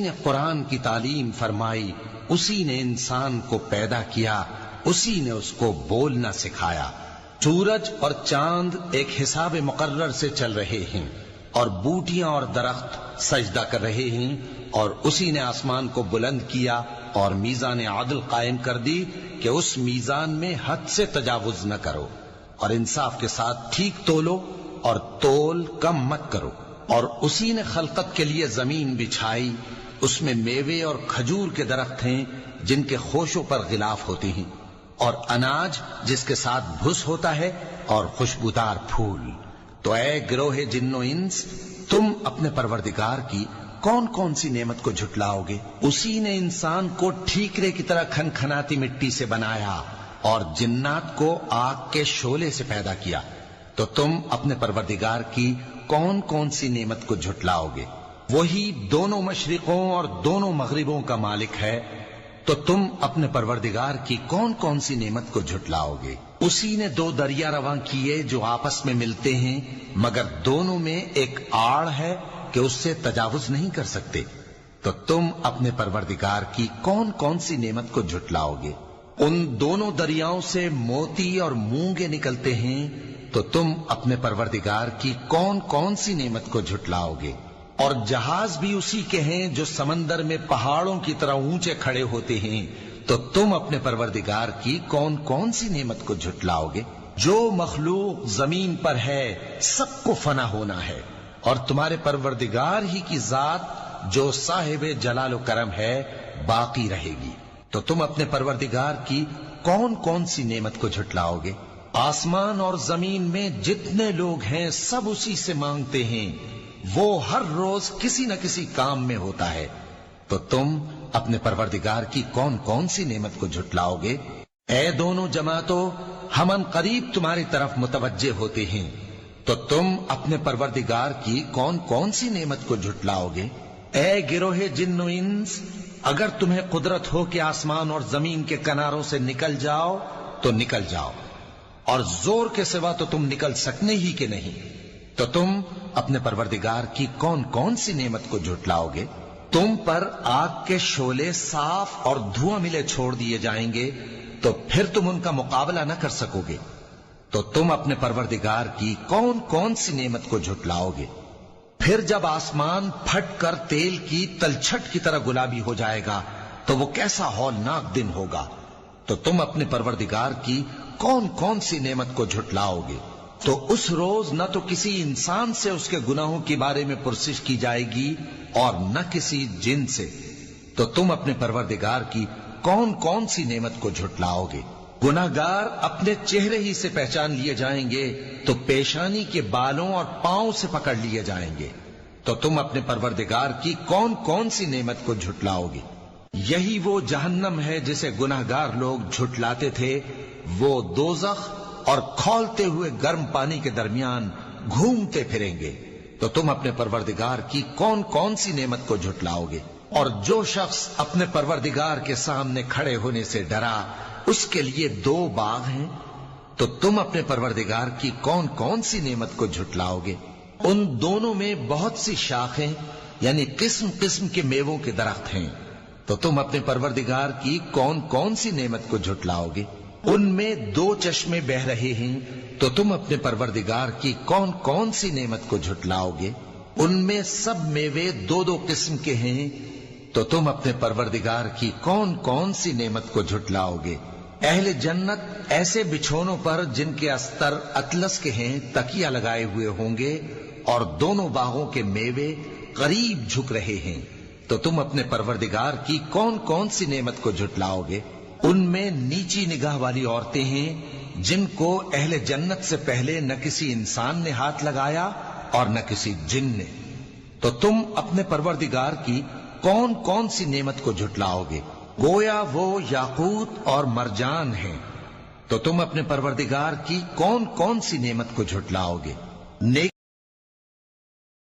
نے قرآن کی تعلیم فرمائی، اسی نے انسان کو پیدا کیا، اسی نے اس کو بولنا سکھایا۔ سورج اور چاند ایک حساب مقرر سے چل رہے ہیں، اور بوٹیاں اور درخت سجدہ کر رہے ہیں، اور اسی نے آسمان کو بلند کیا اور میزان عدل قائم کر دی کہ اس میزان میں حد سے تجاوز نہ کرو، اور انصاف کے ساتھ ٹھیک تولو اور تول کم مت کرو۔ اور اسی نے خلقت کے لیے زمین بچھائی، اس میں میوے اور کھجور کے درخت ہیں جن کے خوشوں پر غلاف ہوتے ہیں، اور اناج جس کے ساتھ بھس ہوتا ہے، اور خوشبودار پھول۔ تو اے گروہ جن و انس، تم اپنے پروردگار کی کون کون سی نعمت کو جھٹلاؤ گے؟ اسی نے انسان کو ٹھیکرے کی طرح کھنکھناتی مٹی سے بنایا اور جنات کو آگ کے شعلے سے پیدا کیا۔ تو تم اپنے پروردگار کی کون کون سی نعمت کو جھٹلاؤ گے؟ وہی دونوں مشرقوں اور دونوں مغربوں کا مالک ہے، تو تم اپنے پروردگار کی کون کون سی نعمت کو جھٹلاؤ گے؟ اسی نے دو دریا رواں کیے جو آپس میں ملتے ہیں، مگر دونوں میں ایک آڑ ہے کہ اس سے تجاوز نہیں کر سکتے۔ تو تم اپنے پروردگار کی کون کون سی نعمت کو جھٹلاؤ گے؟ ان دونوں دریاؤں سے موتی اور مونگے نکلتے ہیں، تو تم اپنے پروردگار کی کون کون سی نعمت کو جھٹلاؤ گے؟ اور جہاز بھی اسی کے ہیں جو سمندر میں پہاڑوں کی طرح اونچے کھڑے ہوتے ہیں، تو تم اپنے پروردگار کی کون کون سی نعمت کو جھٹلاؤ گے؟ جو مخلوق زمین پر ہے سب کو فنا ہونا ہے، اور تمہارے پروردگار ہی کی ذات جو صاحب جلال و کرم ہے باقی رہے گی۔ تو تم اپنے پروردگار کی کون کون سی نعمت کو جھٹلاؤ گے؟ آسمان اور زمین میں جتنے لوگ ہیں سب اسی سے مانگتے ہیں، وہ ہر روز کسی نہ کسی کام میں ہوتا ہے۔ تو تم اپنے پروردگار کی کون کون سی نعمت کو جھٹلاؤ گے؟ اے دونوں جماعتوں، ہم ان قریب تمہاری طرف متوجہ ہوتے ہیں، تو تم اپنے پروردگار کی کون کون سی نعمت کو جھٹلاؤ گے؟ اے گروہ جن و انس، اگر تمہیں قدرت ہو کہ آسمان اور زمین کے کناروں سے نکل جاؤ تو نکل جاؤ، اور زور کے سوا تو تم نکل سکنے ہی کہ نہیں، تو تم اپنے پروردگار کی کون کون سی نعمت کو جھٹلاؤ گے؟ تم پر آگ کے شعلے صاف اور دھواں ملے چھوڑ دیے جائیں گے، تو پھر تم ان کا مقابلہ نہ کر سکو گے۔ تو تم اپنے پروردگار کی کون کون سی نعمت کو جھٹلاؤ گے؟ پھر جب آسمان پھٹ کر تیل کی تلچھٹ کی طرح گلابی ہو جائے گا تو وہ کیسا ہولناک دن ہوگا۔ تو تم اپنے پروردگار کی کون کون سی نعمت کو جھٹلاؤ گے؟ تو اس روز نہ تو کسی انسان سے اس کے گناہوں کے بارے میں پرسش کی جائے گی اور نہ کسی جن سے۔ تو تم اپنے پروردگار کی کون کون سی نعمت کو جھٹلاؤ گے؟ گناہگار اپنے چہرے ہی سے پہچان لیے جائیں گے تو پیشانی کے بالوں اور پاؤں سے پکڑ لیے جائیں گے۔ تو تم اپنے پروردگار کی کون کون سی نعمت کو جھٹلاؤ گے؟ یہی وہ جہنم ہے جسے گناہگار لوگ جھٹلاتے تھے، وہ دوزخ اور کھولتے ہوئے گرم پانی کے درمیان گھومتے پھریں گے۔ تو تم اپنے پروردگار کی کون کون سی نعمت کو جھٹلاؤ گے؟ اور جو شخص اپنے پروردگار کے سامنے کھڑے ہونے سے ڈرا، اس کے لیے دو باغ ہیں۔ تو تم اپنے پروردگار کی کون کون سی نعمت کو جھٹلاؤ گے؟ ان دونوں میں بہت سی شاخیں یعنی قسم قسم کے میووں کے درخت ہیں۔ تو تم اپنے پروردگار کی کون کون سی نعمت کو جھٹلاؤ گے؟ ان میں دو چشمے بہ رہے ہیں، تو تم اپنے پروردگار کی کون کون سی نعمت کو جھٹلاؤ گے؟ ان میں سب میوے دو دو قسم کے ہیں، تو تم اپنے پروردگار کی کون کون سی نعمت کو جھٹلاؤ گے؟ اہل جنت ایسے بچھونوں پر جن کے استر اطلس کے ہیں تکیہ لگائے ہوئے ہوں گے، اور دونوں باغوں کے میوے قریب جھک رہے ہیں۔ تو تم اپنے پروردگار کی کون کون سی نعمت کو جھٹلاؤ گے؟ ان میں نیچی نگاہ والی عورتیں ہیں جن کو اہل جنت سے پہلے نہ کسی انسان نے ہاتھ لگایا اور نہ کسی جن نے۔ تو تم اپنے پروردگار کی کون کون سی نعمت کو جھٹلاؤ گے؟ گویا وہ یاقوت اور مرجان ہیں۔ تو تم اپنے پروردگار کی کون کون سی نعمت کو جھٹلاؤ گے؟